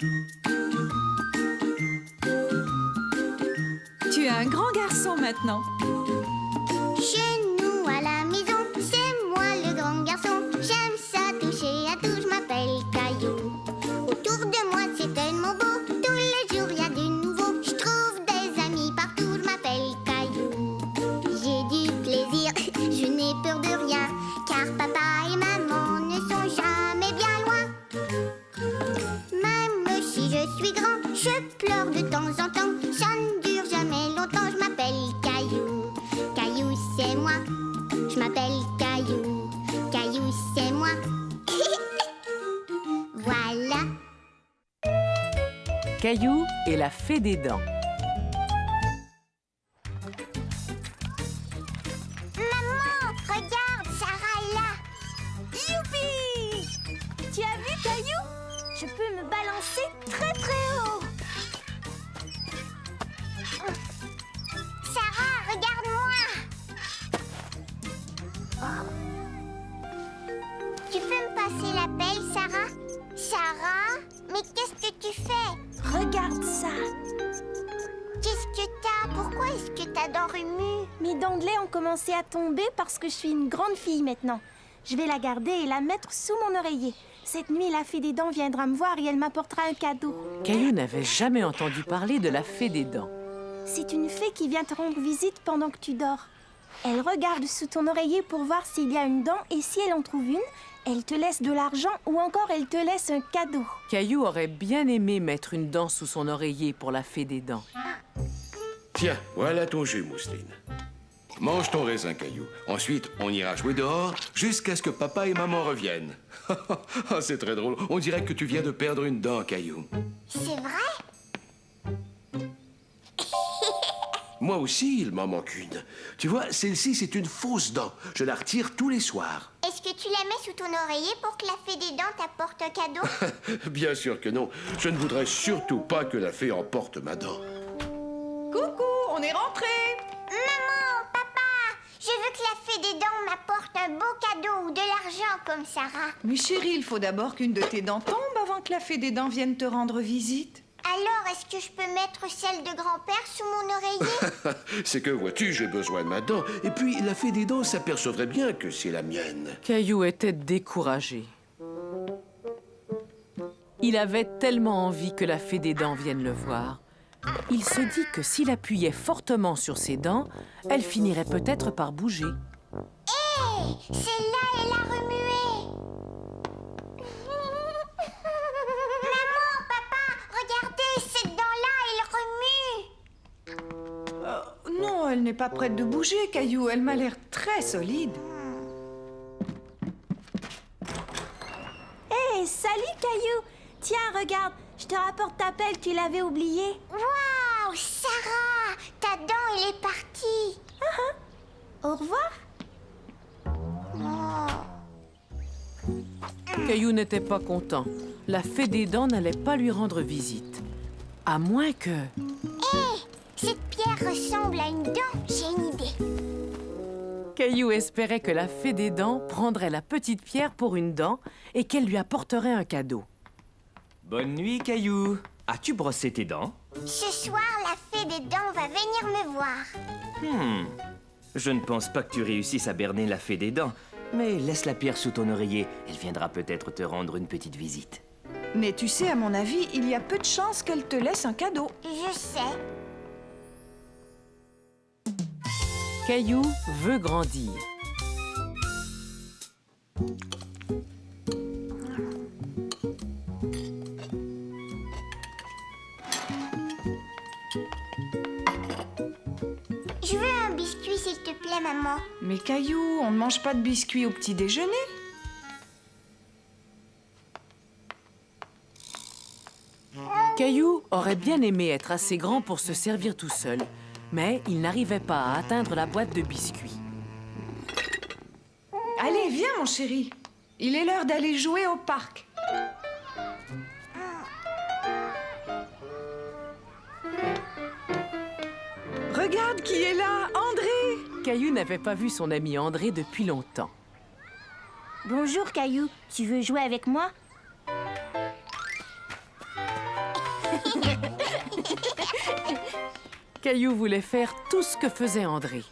Tu es un grand garçon maintenant. Chez nous à la maison, c'est moi le grand garçon. J'aime ça toucher à tout, je m'appelle Caillou. Autour de moi c'est tellement beau, tous les jours il y a du nouveau. Je trouve des amis partout, je m'appelle Caillou. J'ai du plaisir, je n'ai peur de rien, car papa et maman ne sont jamais bien loin. Même si je suis grand, je pleure de temps en temps. Ça ne dure jamais longtemps, je m'appelle Caillou. Caillou, c'est moi. Je m'appelle Caillou. Caillou, c'est moi. Voilà. Caillou et la fée des dents. Maman, regarde, Sarah est là. Youpi! Tu as vu, Caillou? Je peux me balancer très très haut. Sarah, regarde-moi. Tu peux me passer la pelle, Sarah? Sarah, mais qu'est-ce que tu fais? Regarde ça. Qu'est-ce que t'as? Pourquoi est-ce que t'as dents remues? Mes dents de lait ont commencé à tomber parce que je suis une grande fille maintenant. Je vais la garder et la mettre sous mon oreiller. Cette nuit, la fée des dents viendra me voir et elle m'apportera un cadeau. Caillou n'avait jamais entendu parler de la fée des dents. C'est une fée qui vient te rendre visite pendant que tu dors. Elle regarde sous ton oreiller pour voir s'il y a une dent et si elle en trouve une, elle te laisse de l'argent ou encore elle te laisse un cadeau. Caillou aurait bien aimé mettre une dent sous son oreiller pour la fée des dents. Tiens, voilà ton jus, Mousseline. Mange ton raisin, Caillou. Ensuite, on ira jouer dehors jusqu'à ce que papa et maman reviennent. Ah, c'est très drôle. On dirait que tu viens de perdre une dent, Caillou. C'est vrai? Moi aussi, il m'en manque une. Tu vois, celle-ci, c'est une fausse dent. Je la retire tous les soirs. Est-ce que tu la mets sous ton oreiller pour que la fée des dents t'apporte un cadeau? Bien sûr que non. Je ne voudrais surtout pas que la fée emporte ma dent. Coucou, on est rentrés. Maman, papa, je veux que la fée des dents m'apporte un beau cadeau ou de l'argent comme Sarah. Mais chérie, il faut d'abord qu'une de tes dents tombe avant que la fée des dents vienne te rendre visite. Alors, est-ce que je peux mettre celle de grand-père sous mon oreiller? C'est que, vois-tu, j'ai besoin de ma dent. Et puis, la fée des dents s'apercevrait bien que c'est la mienne. Caillou était découragé. Il avait tellement envie que la fée des dents vienne le voir. Il se dit que s'il appuyait fortement sur ses dents, elle finirait peut-être par bouger. Hé, celle-là, elle a remué. Maman, papa, regardez, cette dent-là, elle remue. Non, elle n'est pas prête de bouger, Caillou. Elle m'a l'air très solide. Hé, salut, Caillou! Tiens, regarde, je te rapporte ta pelle, tu l'avais oubliée. Waouh, Sarah, ta dent, elle est partie. Au revoir. Caillou n'était pas content. La fée des dents n'allait pas lui rendre visite. À moins que... Cette pierre ressemble à une dent, j'ai une idée. Caillou espérait que la fée des dents prendrait la petite pierre pour une dent et qu'elle lui apporterait un cadeau. Bonne nuit, Caillou. As-tu brossé tes dents? Ce soir, la fée des dents va venir me voir. Je ne pense pas que tu réussisses à berner la fée des dents. Mais laisse la pierre sous ton oreiller. Elle viendra peut-être te rendre une petite visite. Mais tu sais, à mon avis, il y a peu de chances qu'elle te laisse un cadeau. Je sais. Caillou veut grandir. Je veux un biscuit, s'il te plaît, maman. Mais Caillou, on ne mange pas de biscuits au petit déjeuner. Caillou aurait bien aimé être assez grand pour se servir tout seul, mais il n'arrivait pas à atteindre la boîte de biscuits. Allez, viens, mon chéri. Il est l'heure d'aller jouer au parc. Regarde qui est là, André! Caillou n'avait pas vu son ami André depuis longtemps. Bonjour, Caillou. Tu veux jouer avec moi? Caillou voulait faire tout ce que faisait André.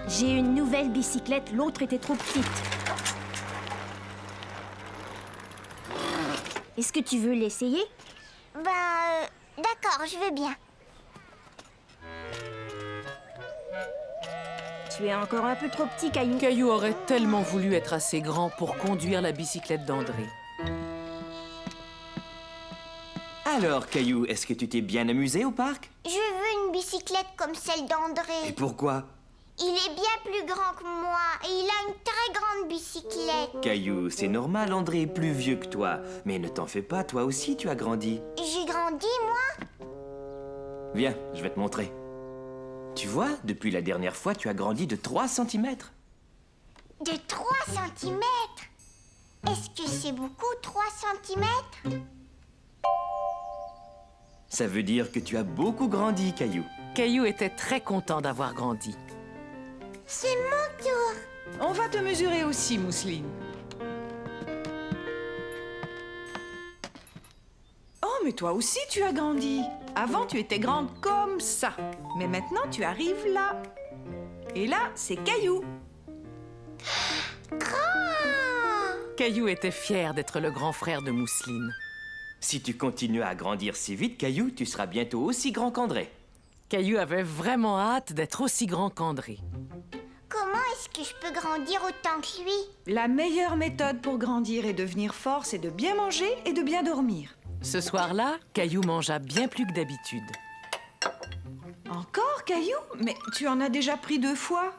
J'ai une nouvelle bicyclette, l'autre était trop petite. Est-ce que tu veux l'essayer? D'accord, je veux bien. Tu es encore un peu trop petit, Caillou. Caillou aurait tellement voulu être assez grand pour conduire la bicyclette d'André. Alors, Caillou, est-ce que tu t'es bien amusé au parc? Je veux une bicyclette comme celle Et d'André. pourquoi? Il est bien plus grand que moi et il a une très grande bicyclette. Caillou, c'est normal, André est plus vieux que toi. Mais ne t'en fais pas, toi aussi tu as grandi. J'ai grandi, moi? Viens, je vais te montrer. Tu vois, depuis la dernière fois, tu as grandi de 3 cm. De 3 centimètres. Est-ce que c'est beaucoup, 3 centimètres? Ça veut dire que tu as beaucoup grandi, Caillou. Caillou était très content d'avoir grandi. C'est mon tour. On va te mesurer aussi, Mousseline. Oh, mais toi aussi, tu as grandi. Avant, tu étais grande comme ça. Mais maintenant, tu arrives là. Et là, c'est Caillou. Caillou était fier d'être le grand frère de Mousseline. Si tu continues à grandir si vite, Caillou, tu seras bientôt aussi grand qu'André. Caillou avait vraiment hâte d'être aussi grand qu'André. Comment est-ce que je peux grandir autant que lui? La meilleure méthode pour grandir et devenir fort, c'est de bien manger et de bien dormir. Ce soir-là, Caillou mangea bien plus que d'habitude. Encore, Caillou? Mais tu en as déjà pris 2 fois.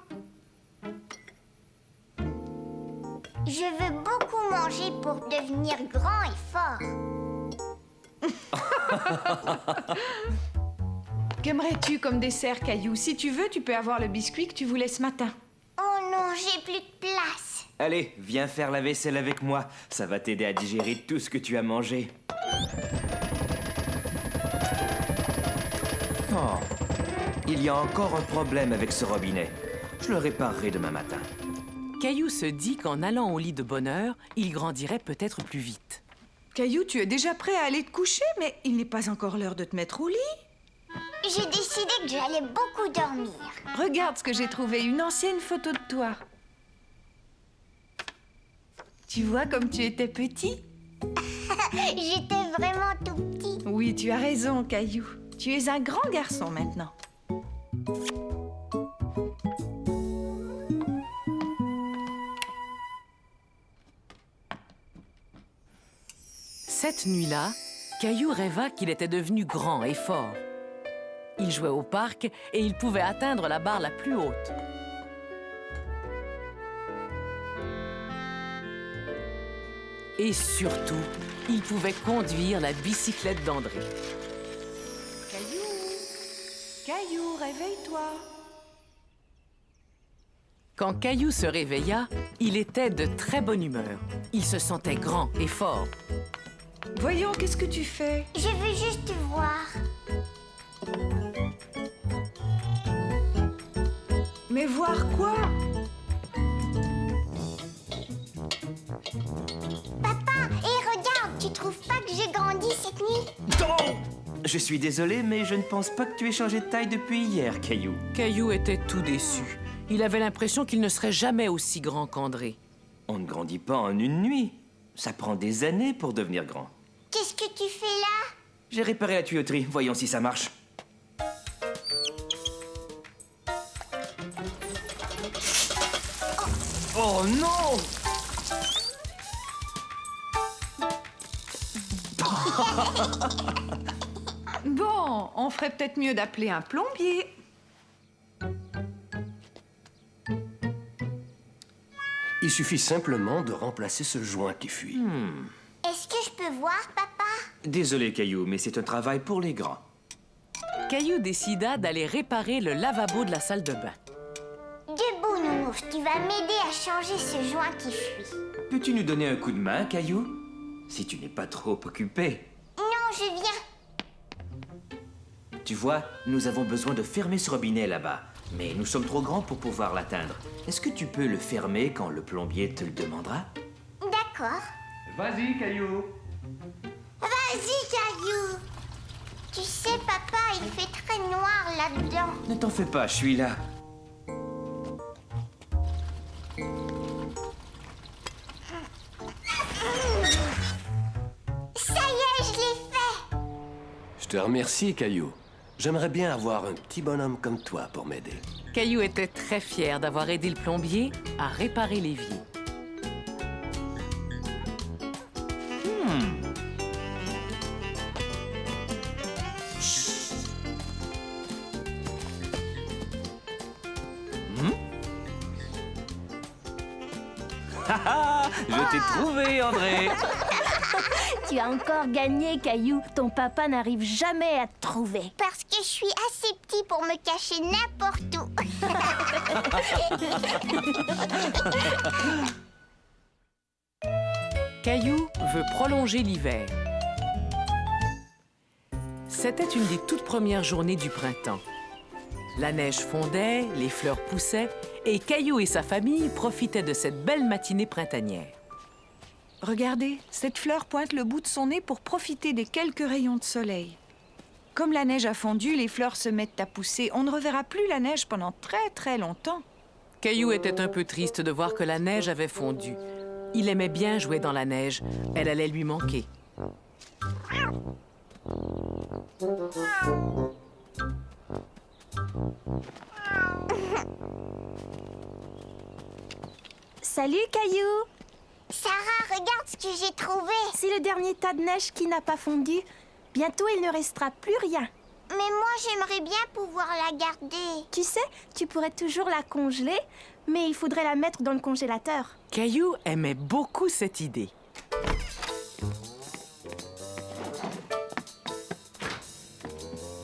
Je veux beaucoup manger pour devenir grand et fort. Qu'aimerais-tu comme dessert, Caillou? Si tu veux, tu peux avoir le biscuit que tu voulais ce matin. Oh non, j'ai plus de place. Allez, viens faire la vaisselle avec moi. Ça va t'aider à digérer tout ce que tu as mangé. Oh, il y a encore un problème avec ce robinet. Je le réparerai demain matin. Caillou se dit qu'en allant au lit de bonne heure, il grandirait peut-être plus vite. Caillou, tu es déjà prêt à aller te coucher, mais il n'est pas encore l'heure de te mettre au lit. J'ai décidé que j'allais beaucoup dormir. Regarde ce que j'ai trouvé, une ancienne photo de toi. Tu vois comme tu étais petit? J'étais vraiment tout petit. Oui, tu as raison, Caillou. Tu es un grand garçon maintenant. Cette nuit-là, Caillou rêva qu'il était devenu grand et fort. Il jouait au parc et il pouvait atteindre la barre la plus haute. Et surtout, il pouvait conduire la bicyclette d'André. Caillou, Caillou, réveille-toi. Quand Caillou se réveilla, il était de très bonne humeur. Il se sentait grand et fort. Voyons, qu'est-ce que tu fais? Je veux juste voir. Mais voir quoi? Papa, et regarde, tu trouves pas que j'ai grandi cette nuit? Oh! Je suis désolé, mais je ne pense pas que tu aies changé de taille depuis hier, Caillou. Caillou était tout déçu. Il avait l'impression qu'il ne serait jamais aussi grand qu'André. On ne grandit pas en une nuit. Ça prend des années pour devenir grand. Qu'est-ce que tu fais là? J'ai réparé la tuyauterie. Voyons si ça marche. Oh non! Bon, on ferait peut-être mieux d'appeler un plombier. Il suffit simplement de remplacer ce joint qui fuit. Est-ce que je peux voir, papa? Désolé, Caillou, mais c'est un travail pour les grands. Caillou décida d'aller réparer le lavabo de la salle de bain. Debout, Nounours, tu vas m'aider à changer ce joint qui fuit. Peux-tu nous donner un coup de main, Caillou? Si tu n'es pas trop occupé. Non, je viens. Tu vois, nous avons besoin de fermer ce robinet là-bas. Mais nous sommes trop grands pour pouvoir l'atteindre. Est-ce que tu peux le fermer quand le plombier te le demandera? D'accord. Vas-y, Caillou. Vas-y, Caillou. Tu sais, papa, il fait très noir là-dedans. Ne t'en fais pas, je suis là. Ça y est, je l'ai fait. Je te remercie, Caillou. J'aimerais bien avoir un petit bonhomme comme toi pour m'aider. Caillou était très fier d'avoir aidé le plombier à réparer l'évier. Je t'ai trouvé, André. Tu as encore gagné, Caillou. Ton papa n'arrive jamais à te trouver. Parce que je suis assez petit pour me cacher n'importe où. Caillou veut prolonger l'hiver. C'était une des toutes premières journées du printemps. La neige fondait, les fleurs poussaient, et Caillou et sa famille profitaient de cette belle matinée printanière. Regardez, cette fleur pointe le bout de son nez pour profiter des quelques rayons de soleil. Comme la neige a fondu, les fleurs se mettent à pousser. On ne reverra plus la neige pendant très très longtemps. Caillou était un peu triste de voir que la neige avait fondu. Il aimait bien jouer dans la neige. Elle allait lui manquer. Salut, Caillou. Sarah, regarde ce que j'ai trouvé. C'est le dernier tas de neige qui n'a pas fondu. Bientôt, il ne restera plus rien. Mais moi, j'aimerais bien pouvoir la garder. Tu sais, tu pourrais toujours la congeler, mais il faudrait la mettre dans le congélateur. Caillou aimait beaucoup cette idée.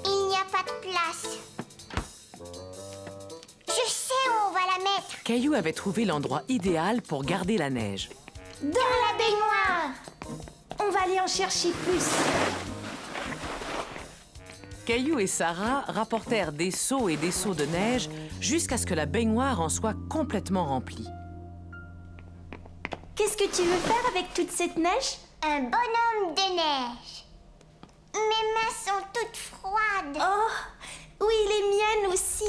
Il n'y a pas de place. Je sais où on va la mettre. Caillou avait trouvé l'endroit idéal pour garder la neige. Dans la baignoire. On va aller en chercher plus. Caillou et Sarah rapportèrent des seaux et des seaux de neige jusqu'à ce que la baignoire en soit complètement remplie. Qu'est-ce que tu veux faire avec toute cette neige? Un bonhomme de neige. Mes mains sont toutes froides. Oh, oui, les miennes aussi.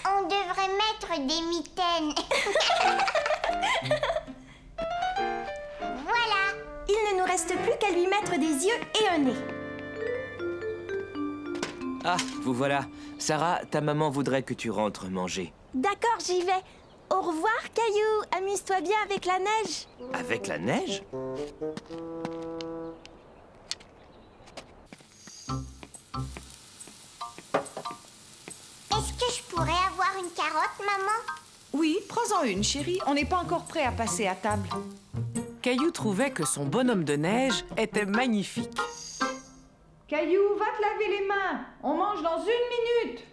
On devrait mettre des mitaines. Voilà. Il ne nous reste plus qu'à lui mettre des yeux et un nez. Ah, vous voilà. Sarah, ta maman voudrait que tu rentres manger. D'accord, j'y vais. Au revoir, Caillou. Amuse-toi bien avec la neige. Avec la neige? Est-ce que je pourrais avoir une carotte, maman? Oui, prends-en une, chérie. On n'est pas encore prêt à passer à table. Caillou trouvait que son bonhomme de neige était magnifique. Caillou, va te laver les mains. On mange dans 1 minute.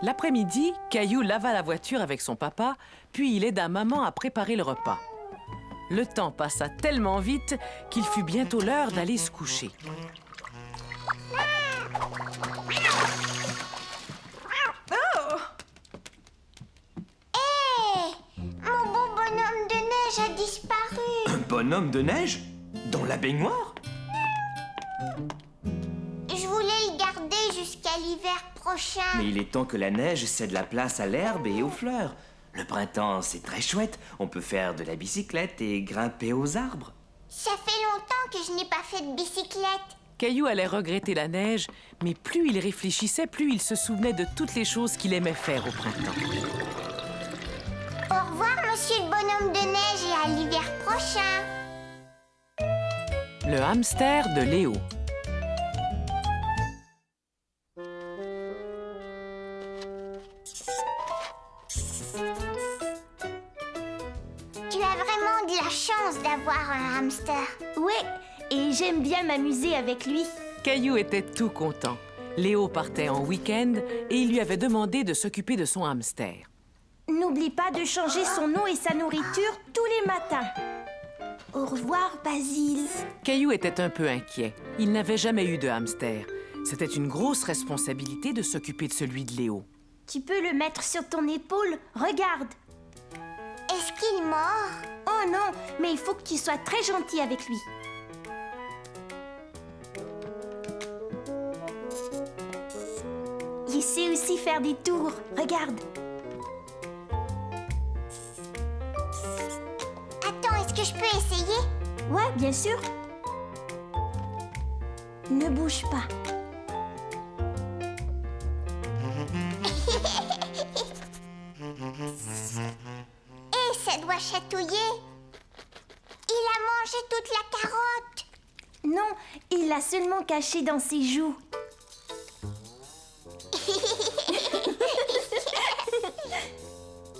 L'après-midi, Caillou lava la voiture avec son papa, puis il aida maman à préparer le repas. Le temps passa tellement vite qu'il fut bientôt l'heure d'aller se coucher. Hé! Mon beau bonhomme de neige a disparu. Un bonhomme de neige? Dans la baignoire? Je voulais le garder jusqu'à l'hiver prochain. Mais il est temps que la neige cède la place à l'herbe et aux fleurs. Le printemps, c'est très chouette. On peut faire de la bicyclette et grimper aux arbres. Ça fait longtemps que je n'ai pas fait de bicyclette. Caillou allait regretter la neige, mais plus il réfléchissait, plus il se souvenait de toutes les choses qu'il aimait faire au printemps. Au revoir, monsieur le bonhomme de neige, et à l'hiver prochain. Le hamster de Léo. Tu as vraiment de la chance d'avoir un hamster. Oui, et j'aime bien m'amuser avec lui. Caillou était tout content. Léo partait en week-end et il lui avait demandé de s'occuper de son hamster. N'oublie pas de changer son eau et sa nourriture tous les matins. Au revoir, Basile. Caillou était un peu inquiet. Il n'avait jamais eu de hamster. C'était une grosse responsabilité de s'occuper de celui de Léo. Tu peux le mettre sur ton épaule. Regarde. Est-ce qu'il mord? Oh non, mais il faut que tu sois très gentil avec lui. Il sait aussi faire des tours. Regarde. Attends, est-ce que je peux essayer? Ouais, bien sûr. Ne bouge pas. Et ça doit chatouiller. Il a mangé toute la carotte. Non, il l'a seulement caché dans ses joues.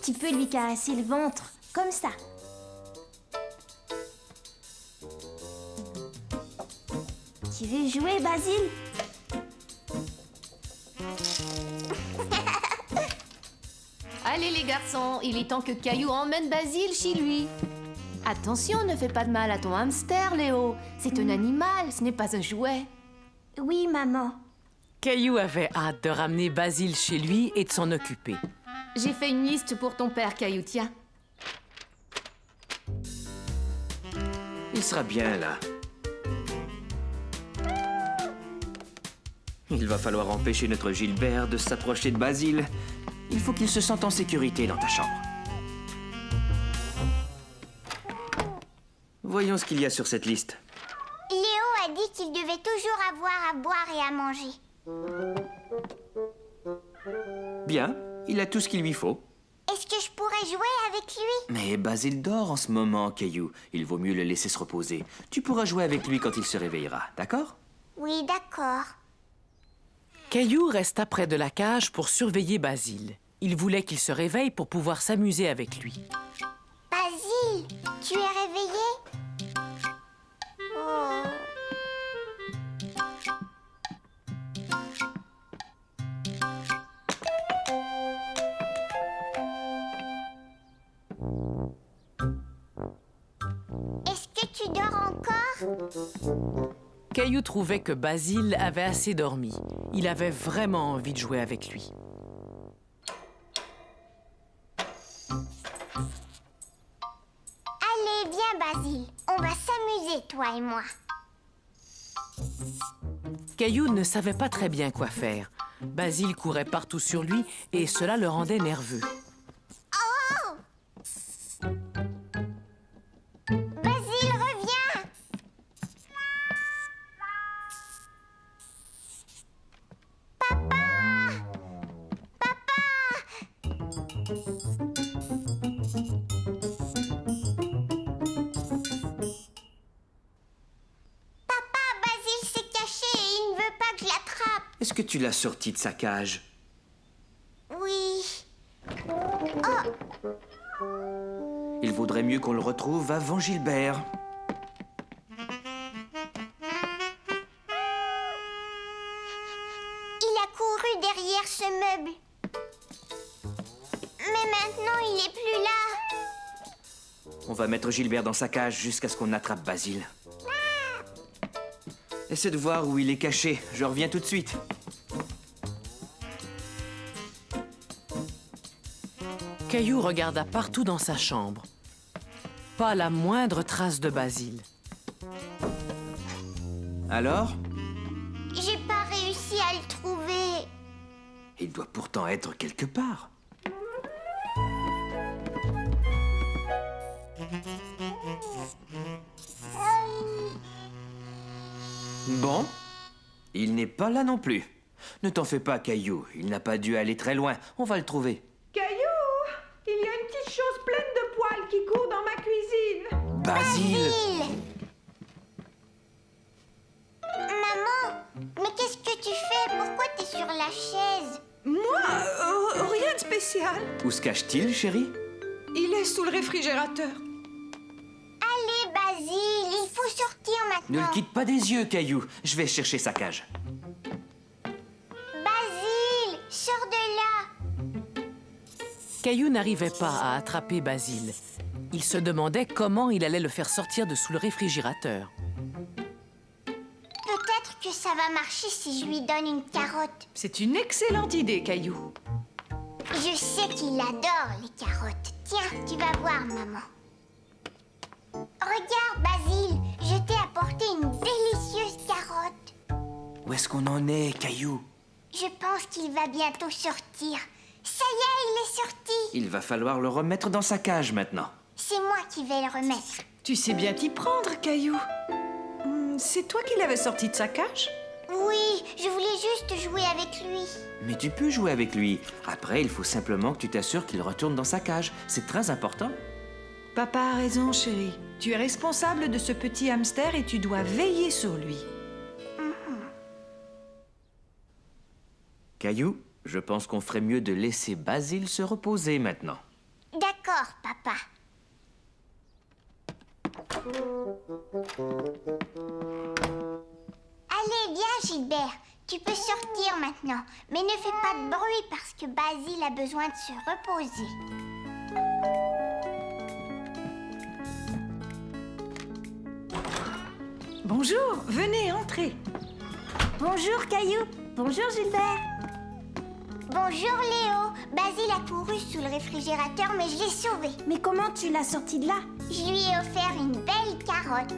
Tu peux lui caresser le ventre, comme ça. Tu veux jouer, Basile? Allez les garçons, il est temps que Caillou emmène Basile chez lui. Attention, ne fais pas de mal à ton hamster, Léo. C'est un animal, ce n'est pas un jouet. Oui, maman. Caillou avait hâte de ramener Basile chez lui et de s'en occuper. J'ai fait une liste pour ton père, Caillou, tiens. Il sera bien là. Il va falloir empêcher notre Gilbert de s'approcher de Basile. Il faut qu'il se sente en sécurité dans ta chambre. Voyons ce qu'il y a sur cette liste. Léo a dit qu'il devait toujours avoir à boire et à manger. Bien, il a tout ce qu'il lui faut. Est-ce que je pourrais jouer avec lui? Mais Basile dort en ce moment, Caillou. Il vaut mieux le laisser se reposer. Tu pourras jouer avec lui quand il se réveillera, d'accord? Oui, d'accord. Caillou resta près de la cage pour surveiller Basile. Il voulait qu'il se réveille pour pouvoir s'amuser avec lui. Basile, tu es réveillé? Oh. Est-ce que tu dors encore? Caillou trouvait que Basile avait assez dormi. Il avait vraiment envie de jouer avec lui. Allez, viens, Basile. On va s'amuser, toi et moi. Caillou ne savait pas très bien quoi faire. Basile courait partout sur lui et cela le rendait nerveux. Basile, reviens! Papa, Basile s'est caché et il ne veut pas que je l'attrape. Est-ce que tu l'as sorti de sa cage? Oui. Il vaudrait mieux qu'on le retrouve avant Gilbert. Il a couru derrière ce meuble. Mais maintenant, il est plus là. On va mettre Gilbert dans sa cage jusqu'à ce qu'on attrape Basile. Essaie de voir où il est caché. Je reviens tout de suite. Caillou regarda partout dans sa chambre. Pas la moindre trace de Basile. Alors? J'ai pas réussi à le trouver. Il doit pourtant être quelque part. Bon, il n'est pas là non plus. Ne t'en fais pas, Caillou. Il n'a pas dû aller très loin. On va le trouver. Caillou, il y a une petite chose pleine de poils qui court dans ma cuisine. Basile! Maman, mais qu'est-ce que tu fais? Pourquoi t'es sur la chaise? Moi, rien de spécial. Où se cache-t-il, chérie? Il est sous le réfrigérateur. Allez, Basile, il faut sortir Ne maintenant. le quitte pas des yeux, Caillou. Je vais chercher sa cage. Basile, sors de là. Caillou n'arrivait pas à attraper Basile. Il se demandait comment il allait le faire sortir de sous le réfrigérateur. Peut-être que ça va marcher si je lui donne une carotte. C'est une excellente idée, Caillou. Je sais qu'il adore les carottes. Tiens, tu vas voir, maman. Regarde, Basile, je t'ai apporté une délicieuse carotte. Où est-ce qu'on en est, Caillou? Je pense qu'il va bientôt sortir. Ça y est, il est sorti. Il va falloir le remettre dans sa cage maintenant. C'est moi qui vais le remettre. Tu sais bien t'y prendre, Caillou. C'est toi qui l'avais sorti de sa cage? Oui, je voulais juste jouer avec lui. Mais tu peux jouer avec lui. Après, il faut simplement que tu t'assures qu'il retourne dans sa cage. C'est très important. Papa a raison, chérie. Tu es responsable de ce petit hamster et tu dois veiller sur lui. Caillou, je pense qu'on ferait mieux de laisser Basile se reposer maintenant. D'accord, papa. Allez, viens, Gilbert. Tu peux sortir maintenant. Mais ne fais pas de bruit parce que Basile a besoin de se reposer. Bonjour, venez, entrez. Bonjour, Caillou. Bonjour, Gilbert. Bonjour, Léo. Basile a couru sous le réfrigérateur, mais je l'ai sauvé. Mais comment tu l'as sorti de là? Je lui ai offert une belle carotte.